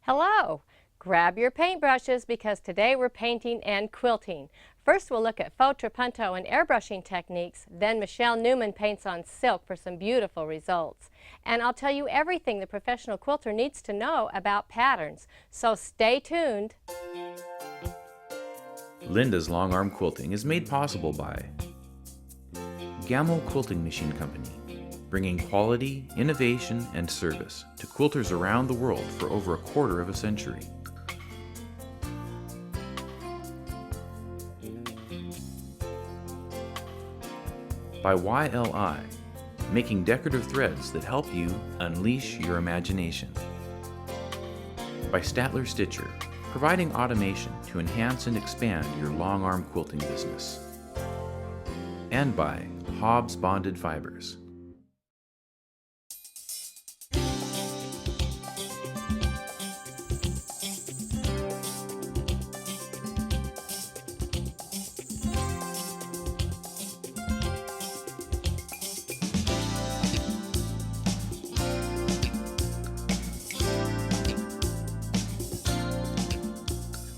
Hello! Grab your paintbrushes because today we're painting and quilting. First we'll look at faux trapunto and airbrushing techniques, then Michelle Newman paints on silk for some beautiful results. And I'll tell you everything the professional quilter needs to know about patterns, so stay tuned. Linda's Longarm Quilting is made possible by Gamble Quilting Machine Company, bringing quality, innovation, and service to quilters around the world for over a quarter of a century. By YLI, making decorative threads that help you unleash your imagination. By Statler Stitcher, providing automation to enhance and expand your long arm quilting business. And by Hobbs Bonded Fibers.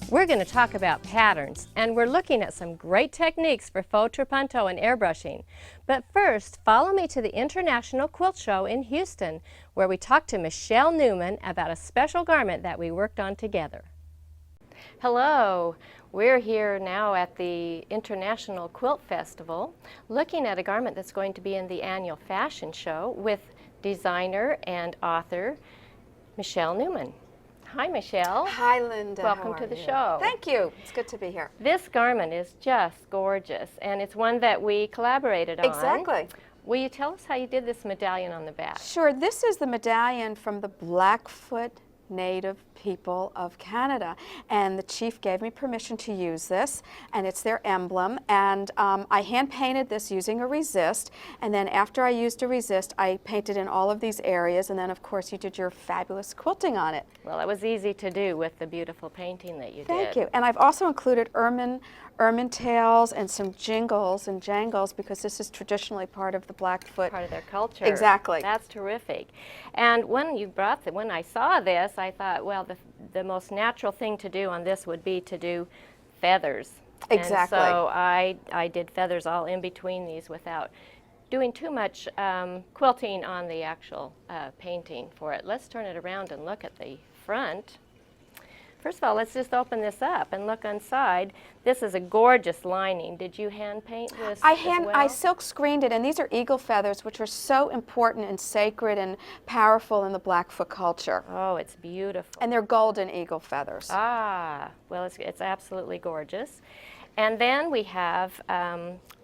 We're going to talk about patterns, and we're looking at some great techniques for faux trapunto and airbrushing. But first, follow me to the International Quilt Show in Houston, where we talked to Michelle Newman about a special garment that we worked on together. Hello! We're here now at the International Quilt Festival, looking at a garment that's going to be in the annual fashion show with designer and author Michelle Newman. Hi, Michelle. Hi, Linda. Welcome to the show. Thank you. It's good to be here. This garment is just gorgeous, and it's one that we collaborated on. Exactly. Will you tell us how you did this medallion on the back? Sure. This is the medallion from the Blackfoot Native people of Canada, and the chief gave me permission to use this, and it's their emblem, and I hand painted this using a resist, and then after I used a resist I painted in all of these areas, and then of course you did your fabulous quilting on it. Well, it was easy to do with the beautiful painting that you did. Thank you. And I've also included ermine tails and some jingles and jangles because this is traditionally part of the Blackfoot. Part of their culture. Exactly. That's terrific. And when you brought when I saw this, I thought, well, the most natural thing to do on this would be to do feathers. Exactly. And so I did feathers all in between these without doing too much quilting on the actual painting for it. Let's turn it around and look at the front. First of all, let's just open this up and look inside. This is a gorgeous lining. Did you hand paint this as well? I silk screened it, and these are eagle feathers, which are so important and sacred and powerful in the Blackfoot culture. Oh, it's beautiful. And they're golden eagle feathers. Ah, well, it's absolutely gorgeous. And then we have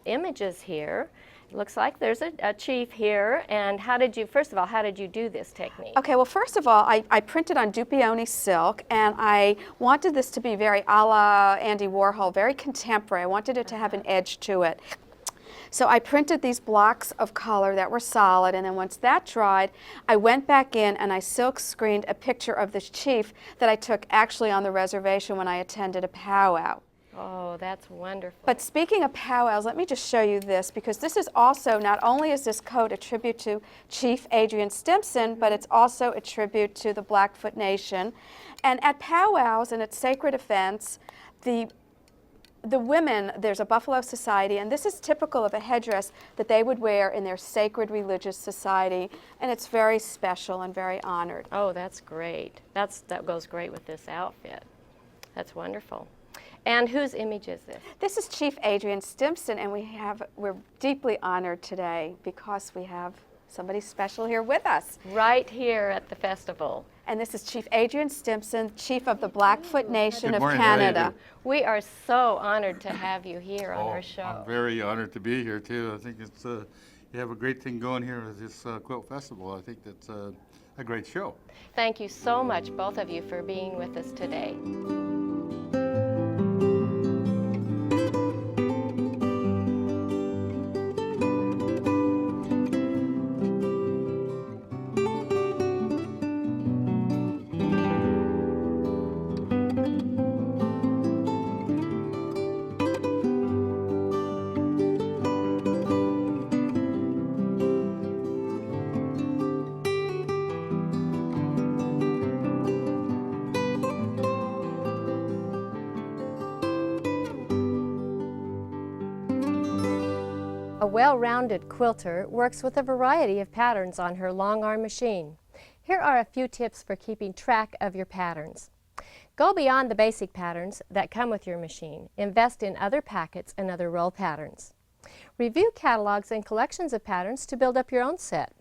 images here. It looks like there's a chief here. And first of all, how did you do this technique? Okay, well, first of all, I printed on Dupioni silk, and I wanted this to be very a la Andy Warhol, very contemporary. I wanted it to have an edge to it. So I printed these blocks of color that were solid, and then once that dried, I went back in and I silk screened a picture of this chief that I took actually on the reservation when I attended a powwow. Oh, that's wonderful. But speaking of powwows, let me just show you this, because this is also, not only is this coat a tribute to Chief Adrian Stimson, but it's also a tribute to the Blackfoot Nation. And at powwows and at sacred events, the women, there's a Buffalo Society, and this is typical of a headdress that they would wear in their sacred religious society, and it's very special and very honored. Oh, that's great. That goes great with this outfit. That's wonderful. And whose image is this? This is Chief Adrian Stimson, and we're deeply honored today because we have somebody special here with us. Right here at the festival. And this is Chief Adrian Stimson, Chief of the Blackfoot Nation of morning, Canada. We are so honored to have you here on our show. I'm very honored to be here too. I think it's you have a great thing going here with this Quilt Festival. I think that's a great show. Thank you so much, both of you, for being with us today. well-rounded quilter works with a variety of patterns on her Longarm machine. Here are a few tips for keeping track of your patterns. Go beyond the basic patterns that come with your machine. Invest in other packets and other roll patterns. Review catalogs and collections of patterns to build up your own set.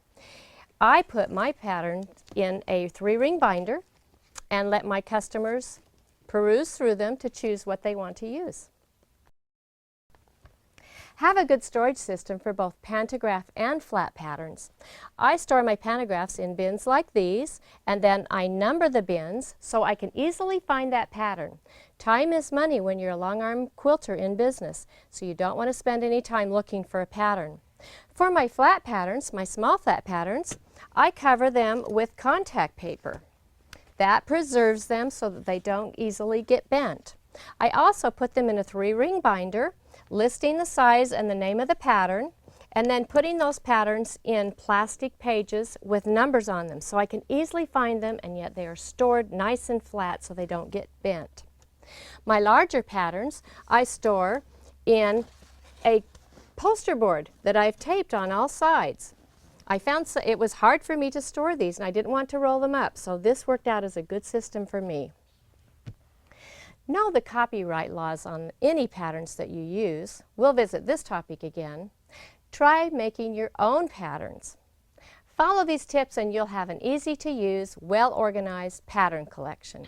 I put my pattern in a 3-ring binder and let my customers peruse through them to choose what they want to use. Have a good storage system for both pantograph and flat patterns. I store my pantographs in bins like these, and then I number the bins so I can easily find that pattern. Time is money when you're a Longarm quilter in business, so you don't want to spend any time looking for a pattern. For my flat patterns, my small flat patterns, I cover them with contact paper. That preserves them so that they don't easily get bent. I also put them in a 3-ring binder, listing the size and the name of the pattern, and then putting those patterns in plastic pages with numbers on them so I can easily find them, and yet they are stored nice and flat so they don't get bent. My larger patterns I store in a poster board that I've taped on all sides. I found it was hard for me to store these, and I didn't want to roll them up, so this worked out as a good system for me. Know the copyright laws on any patterns that you use. We'll visit this topic again. Try making your own patterns. Follow these tips and you'll have an easy-to-use, well-organized pattern collection.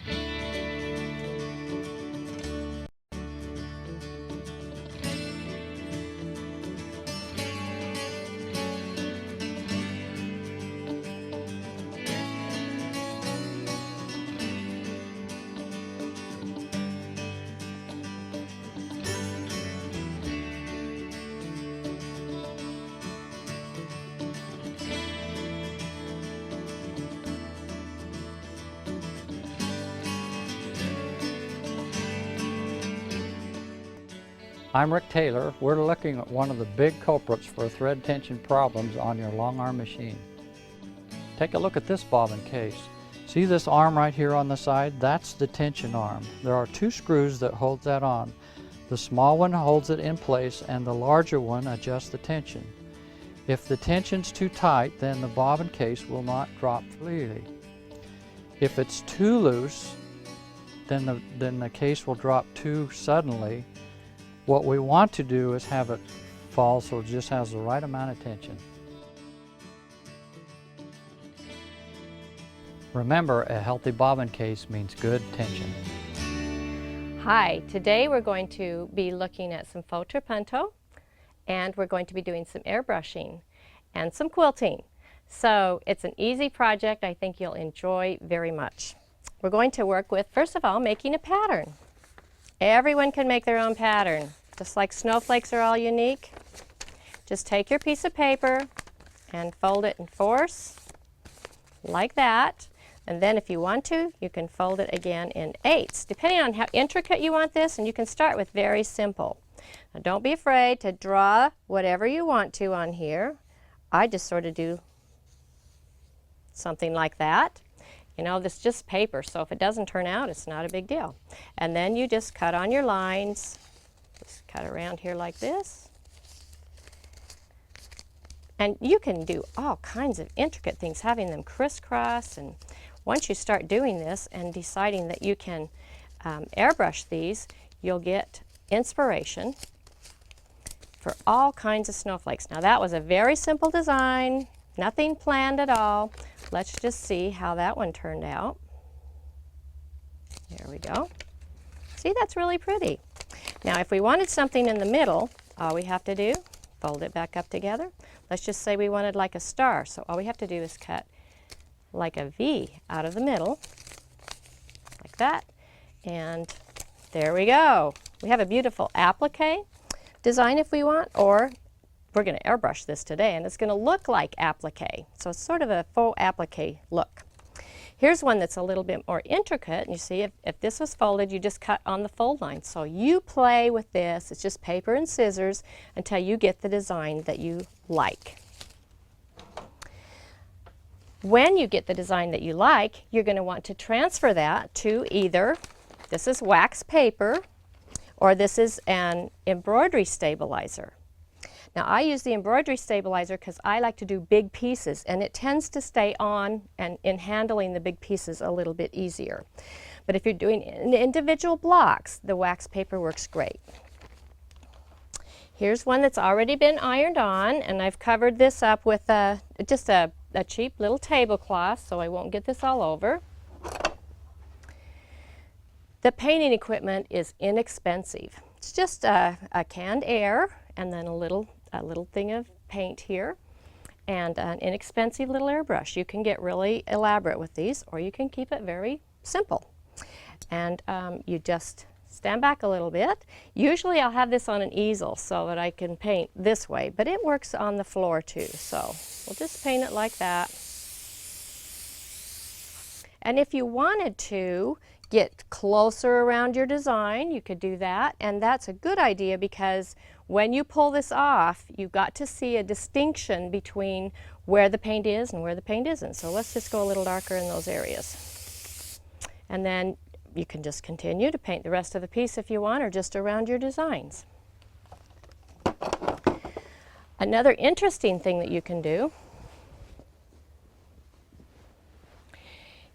I'm Rick Taylor. We're looking at one of the big culprits for thread tension problems on your Longarm machine. Take a look at this bobbin case. See this arm right here on the side? That's the tension arm. There are 2 screws that hold that on. The small one holds it in place and the larger one adjusts the tension. If the tension's too tight, then the bobbin case will not drop freely. If it's too loose, then the case will drop too suddenly. What we want to do is have it fall so it just has the right amount of tension. Remember, a healthy bobbin case means good tension. Hi, today we're going to be looking at some faux trapunto, and we're going to be doing some airbrushing and some quilting. So it's an easy project I think you'll enjoy very much. We're going to work with, first of all, making a pattern. Everyone can make their own pattern. Just like snowflakes are all unique, just take your piece of paper and fold it in 4s, like that. And then if you want to, you can fold it again in 8s, depending on how intricate you want this, and you can start with very simple. Now don't be afraid to draw whatever you want to on here. I just sort of do something like that. You know, this is just paper, so if it doesn't turn out, it's not a big deal. And then you just cut on your lines. Just cut around here like this. And you can do all kinds of intricate things, having them crisscross. And once you start doing this and deciding that you can airbrush these, you'll get inspiration for all kinds of snowflakes. Now that was a very simple design, nothing planned at all. Let's just see how that one turned out. There we go. See, that's really pretty. Now if we wanted something in the middle, all we have to do, fold it back up together. Let's just say we wanted like a star, so all we have to do is cut like a V out of the middle, like that, and there we go. We have a beautiful applique design if we want, or we're going to airbrush this today and it's going to look like applique. So it's sort of a faux applique look. Here's one that's a little bit more intricate, and you see if this was folded, you just cut on the fold line. So you play with this, it's just paper and scissors until you get the design that you like. When you get the design that you like, you're going to want to transfer that to either, this is wax paper, or this is an embroidery stabilizer. Now I use the embroidery stabilizer because I like to do big pieces, and it tends to stay on and in handling the big pieces a little bit easier. But if you're doing individual blocks, the wax paper works great. Here's one that's already been ironed on, and I've covered this up with just a cheap little tablecloth so I won't get this all over. The painting equipment is inexpensive. It's just a canned air and then a little thing of paint here and an inexpensive little airbrush. You can get really elaborate with these, or you can keep it very simple. And you just stand back a little bit. Usually I'll have this on an easel so that I can paint this way, but it works on the floor too. So we'll just paint it like that. And if you wanted to get closer around your design, you could do that. And that's a good idea because when you pull this off, you've got to see a distinction between where the paint is and where the paint isn't. So let's just go a little darker in those areas. And then you can just continue to paint the rest of the piece if you want, or just around your designs. Another interesting thing that you can do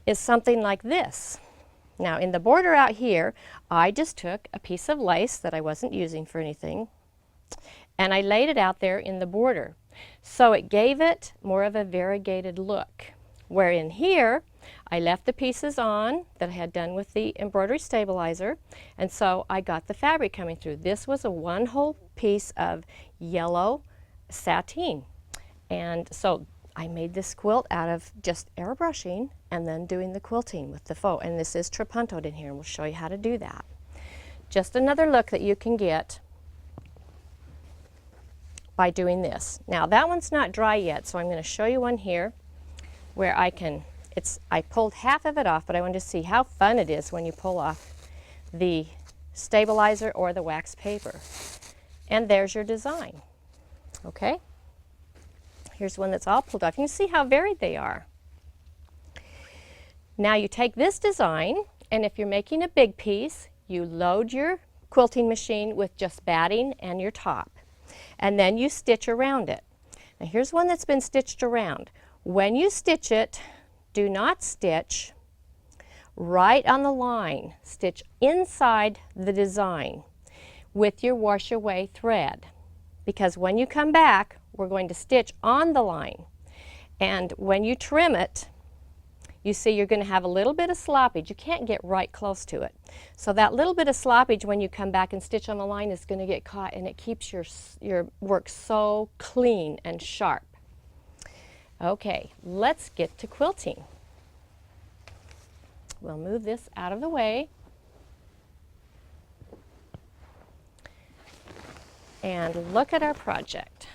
is something like this. Now in the border out here, I just took a piece of lace that I wasn't using for anything, and I laid it out there in the border. So it gave it more of a variegated look. Where in here, I left the pieces on that I had done with the embroidery stabilizer, and so I got the fabric coming through. This was a one whole piece of yellow sateen, and so I made this quilt out of just airbrushing and then doing the quilting with the faux, and this is trapuntoed in here, and we'll show you how to do that. Just another look that you can get by doing this. Now that one's not dry yet, so I'm going to show you one here where I pulled half of it off, but I wanted to see how fun it is when you pull off the stabilizer or the wax paper. And there's your design. Okay? Here's one that's all pulled off. You can see how varied they are. Now you take this design, and if you're making a big piece, you load your quilting machine with just batting and your top. And then you stitch around it. Now here's one that's been stitched around. When you stitch it, do not stitch right on the line. Stitch inside the design with your wash away thread, because when you come back, we're going to stitch on the line. And when you trim it, you see you're going to have a little bit of sloppage. You can't get right close to it. So that little bit of sloppage when you come back and stitch on the line is going to get caught, and it keeps your work so clean and sharp. Okay, let's get to quilting. We'll move this out of the way. And look at our project.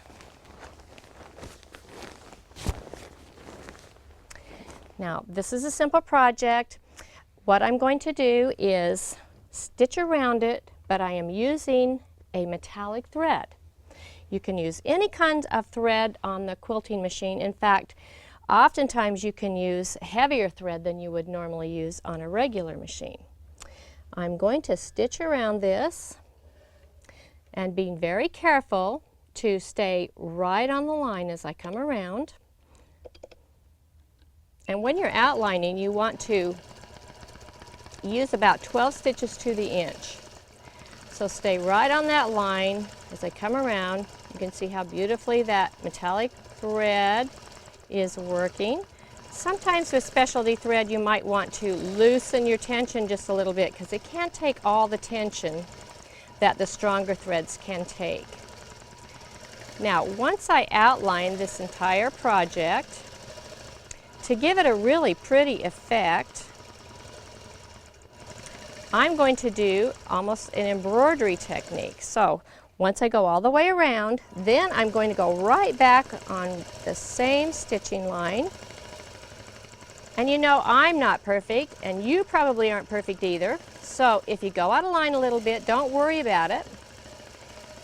Now, this is a simple project. What I'm going to do is stitch around it, but I am using a metallic thread. You can use any kind of thread on the quilting machine. In fact, oftentimes you can use heavier thread than you would normally use on a regular machine. I'm going to stitch around this and being very careful to stay right on the line as I come around. And when you're outlining, you want to use about 12 stitches to the inch. So stay right on that line as I come around. You can see how beautifully that metallic thread is working. Sometimes with specialty thread you might want to loosen your tension just a little bit because it can't take all the tension that the stronger threads can take. Now once I outline this entire project, to give it a really pretty effect, I'm going to do almost an embroidery technique. So once I go all the way around, then I'm going to go right back on the same stitching line. And you know I'm not perfect, and you probably aren't perfect either. So if you go out of line a little bit, don't worry about it.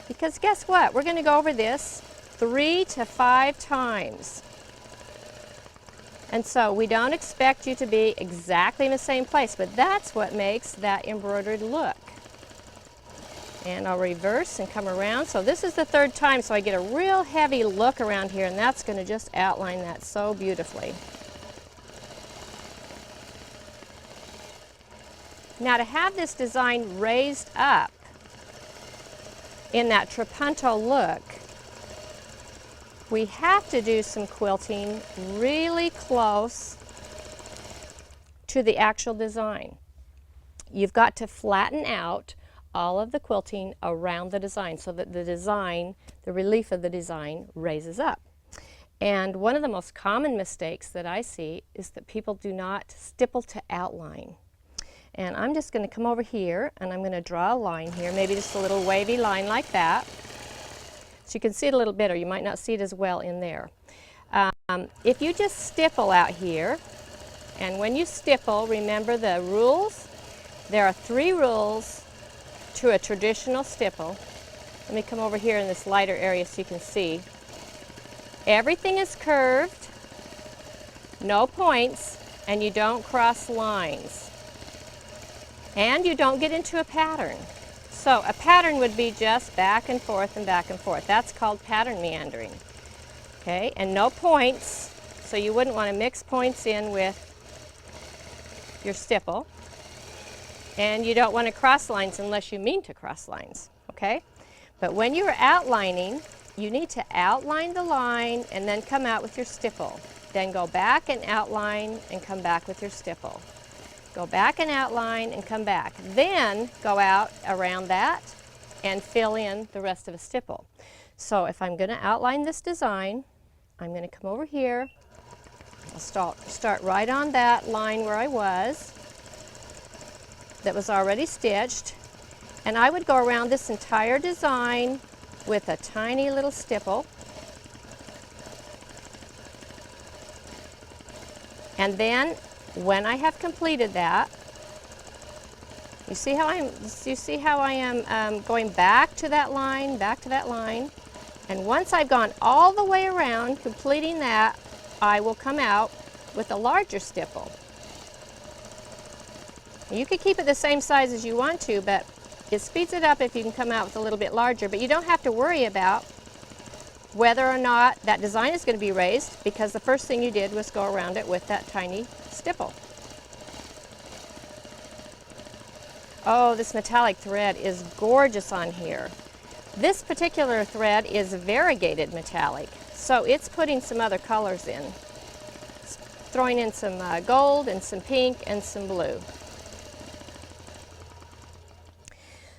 Because guess what? We're going to go over this 3 to 5 times. And so we don't expect you to be exactly in the same place, but that's what makes that embroidered look. And I'll reverse and come around. So this is the third time, so I get a real heavy look around here, and that's going to just outline that so beautifully. Now to have this design raised up in that trapunto look, we have to do some quilting really close to the actual design. You've got to flatten out all of the quilting around the design so that the design, the relief of the design, raises up. And one of the most common mistakes that I see is that people do not stipple to outline. And I'm just going to come over here and I'm going to draw a line here, maybe just a little wavy line like that. So you can see it a little bit, or you might not see it as well in there. If you just stipple out here, and when you stipple, remember the rules. There are 3 rules to a traditional stipple. Let me come over here in this lighter area so you can see. Everything is curved, no points, and you don't cross lines. And you don't get into a pattern. So a pattern would be just back and forth and back and forth. That's called pattern meandering. Okay, and no points, so you wouldn't want to mix points in with your stipple. And you don't want to cross lines unless you mean to cross lines, okay? But when you're outlining, you need to outline the line and then come out with your stipple. Then go back and outline and come back with your stipple. Go back and outline and come back. Then go out around that and fill in the rest of a stipple. So if I'm going to outline this design, I'm going to come over here. I'll start right on that line where I was. That was already stitched, and I would go around this entire design with a tiny little stipple, and then when I have completed that, you see how I am going back to that line, and once I've gone all the way around completing that, I will come out with a larger stipple. You could keep it the same size as you want to, but it speeds it up if you can come out with a little bit larger. But you don't have to worry about whether or not that design is going to be raised, because the first thing you did was go around it with that tiny stipple. Oh, this metallic thread is gorgeous on here. This particular thread is variegated metallic, so it's putting some other colors in. It's throwing in some gold and some pink and some blue.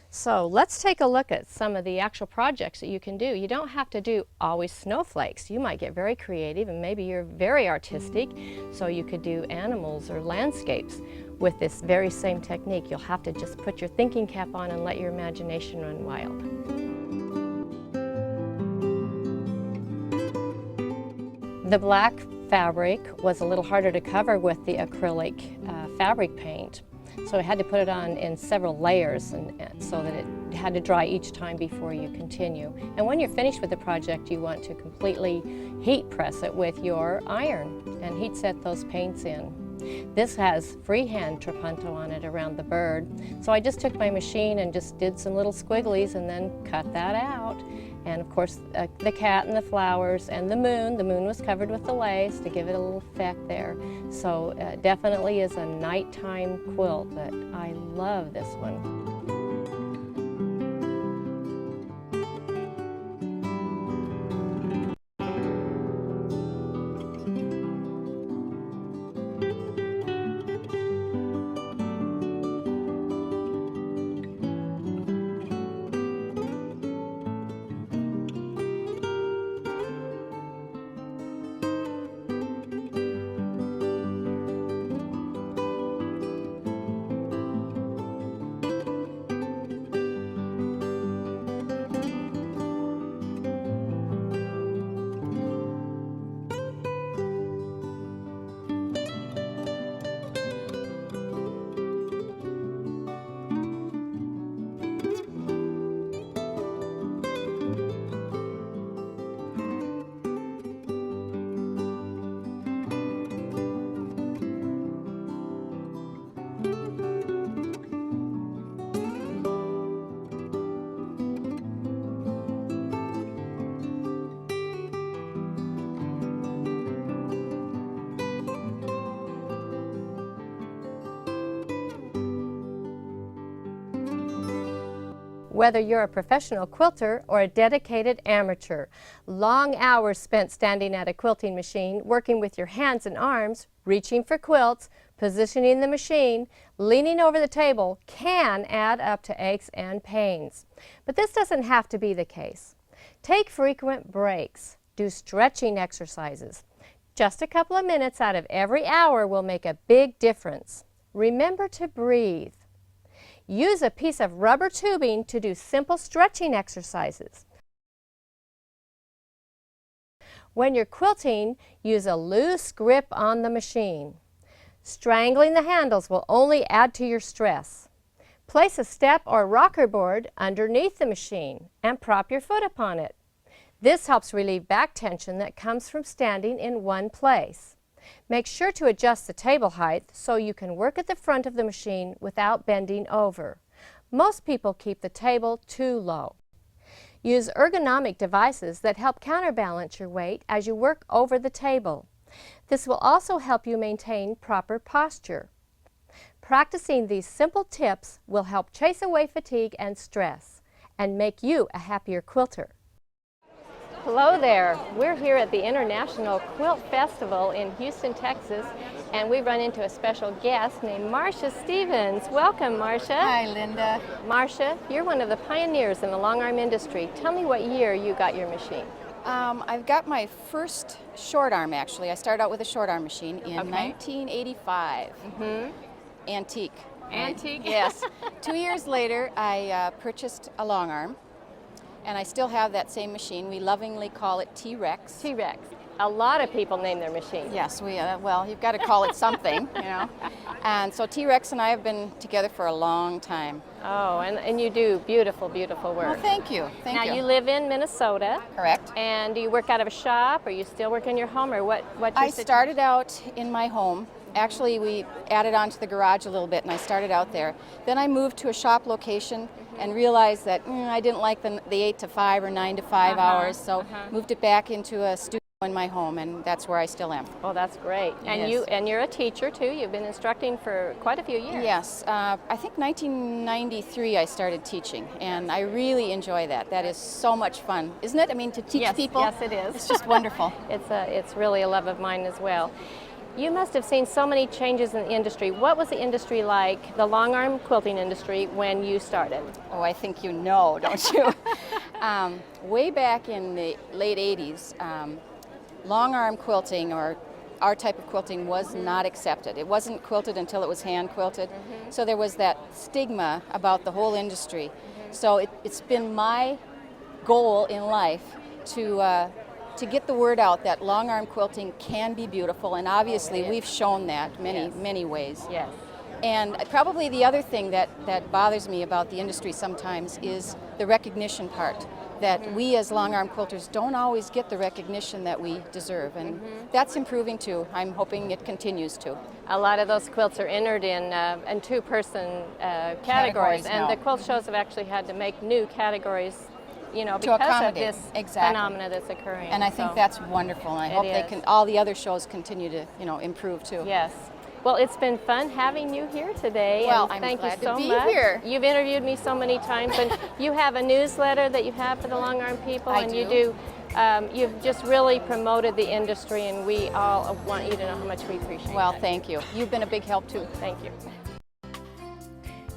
So let's take a look at some of the actual projects that you can do. You don't have to do always snowflakes. You might get very creative, and maybe you're very artistic, so you could do animals or landscapes with this very same technique. You'll have to just put your thinking cap on and let your imagination run wild. The black fabric was a little harder to cover with the acrylic fabric paint. So I had to put it on in several layers and so that it had to dry each time before you continue. And when you're finished with the project, you want to completely heat press it with your iron and heat set those paints in. This has freehand trapunto on it around the bird. So I just took my machine and just did some little squigglies and then cut that out. And of course the cat and the flowers and the moon was covered with the lace to give it a little effect there. So definitely is a nighttime quilt, but I love this one. Whether you're a professional quilter or a dedicated amateur, long hours spent standing at a quilting machine, working with your hands and arms, reaching for quilts, positioning the machine, leaning over the table can add up to aches and pains. But this doesn't have to be the case. Take frequent breaks. Do stretching exercises. Just a couple of minutes out of every hour will make a big difference. Remember to breathe. Use a piece of rubber tubing to do simple stretching exercises. When you're quilting, use a loose grip on the machine. Strangling the handles will only add to your stress. Place a step or rocker board underneath the machine and prop your foot upon it. This helps relieve back tension that comes from standing in one place. Make sure to adjust the table height so you can work at the front of the machine without bending over. Most people keep the table too low. Use ergonomic devices that help counterbalance your weight as you work over the table. This will also help you maintain proper posture. Practicing these simple tips will help chase away fatigue and stress and make you a happier quilter. Hello there. We're here at the International Quilt Festival in Houston, Texas, and we run into a special guest named Marcia Stevens. Welcome, Marcia. Hi, Linda. Marcia, you're one of the pioneers in the long arm industry. Tell me what year you got your machine. I've got my first short arm, actually. I started out with a short arm machine in 1985. Antique. Antique? Yes. 2 years later, I purchased a long arm. And I still have that same machine. We lovingly call it T-Rex. T-Rex. A lot of people name their machines. Yes, well, you've got to call it something, you know. And so T-Rex and I have been together for a long time. Oh, and you do beautiful, beautiful work. Well, thank you. Thank you. Now, you live in Minnesota. Correct. And do you work out of a shop, or you still work in your home, or what's your I situation? started out in my home. Actually, we added on to the garage a little bit, and I started out there. Then I moved to a shop location and realized that I didn't like the 8 to 5 or 9 to 5 hours, so moved it back into a studio in my home, and that's where I still am. Oh, that's great. And Yes. you're a teacher too. You've been instructing for quite a few years. Yes, I think 1993 I started teaching, and I really enjoy that. That is so much fun, isn't it? I mean, to teach people. Yes, it is. It's just wonderful. It's really a love of mine as well. You must have seen so many changes in the industry. What was the industry like, the long arm quilting industry, when you started? Oh, I think you know, don't you? Way back in the late 80s, long arm quilting, or our type of quilting, was not accepted. It wasn't quilted until it was hand quilted. So there was that stigma about the whole industry. So it's been my goal in life to get the word out that long arm quilting can be beautiful, and obviously we've shown that many ways. Yes. And probably the other thing that bothers me about the industry sometimes is the recognition part, that we as long arm quilters don't always get the recognition that we deserve, and that's improving too. I'm hoping it continues to. A lot of those quilts are entered in two-person categories, and now. the quilt shows have actually had to make new categories, you know, To because of accommodate, this exactly. phenomena that's occurring. And I think So, that's wonderful, and I hope they can. All the other shows continue to, improve too. yes. Well, it's been fun having you here today. Well, and I'm thank glad you to so be much. here. You've interviewed me so many times, and you have a newsletter that you have for the long arm people, I and do. you do. You've just really promoted the industry, and we all want you to know how much we appreciate Well, that. thank you. You've been a big help too. Thank you.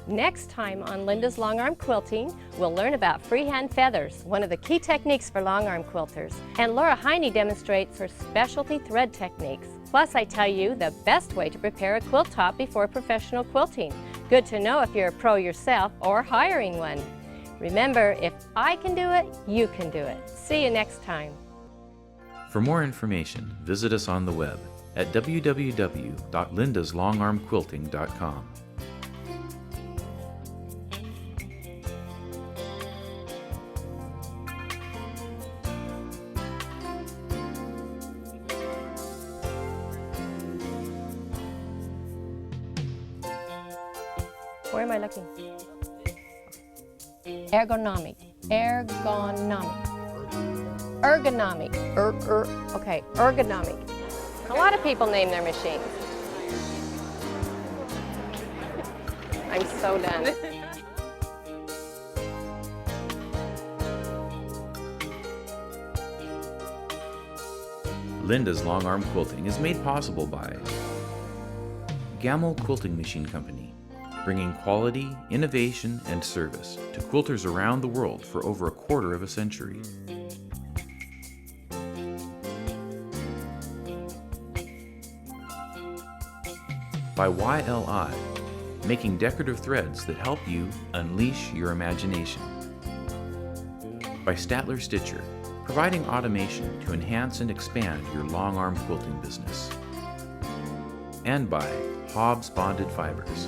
Next time on Linda's Long Arm Quilting, we'll learn about freehand feathers, one of the key techniques for long arm quilters. And Laura Heine demonstrates her specialty thread techniques. Plus, I tell you the best way to prepare a quilt top before professional quilting. Good to know if you're a pro yourself or hiring one. Remember, if I can do it, you can do it. See you next time. For more information, visit us on the web at www.lindaslongarmquilting.com. Where am I looking? Ergonomic. Ergonomic. Ergonomic. Okay, ergonomic. A lot of people name their machines. I'm so done. Linda's Longarm Quilting is made possible by Gamel Quilting Machine Company, bringing quality, innovation, and service to quilters around the world for over a quarter of a century. By YLI, making decorative threads that help you unleash your imagination. By Statler Stitcher, providing automation to enhance and expand your long arm quilting business. And by Hobbs Bonded Fibers,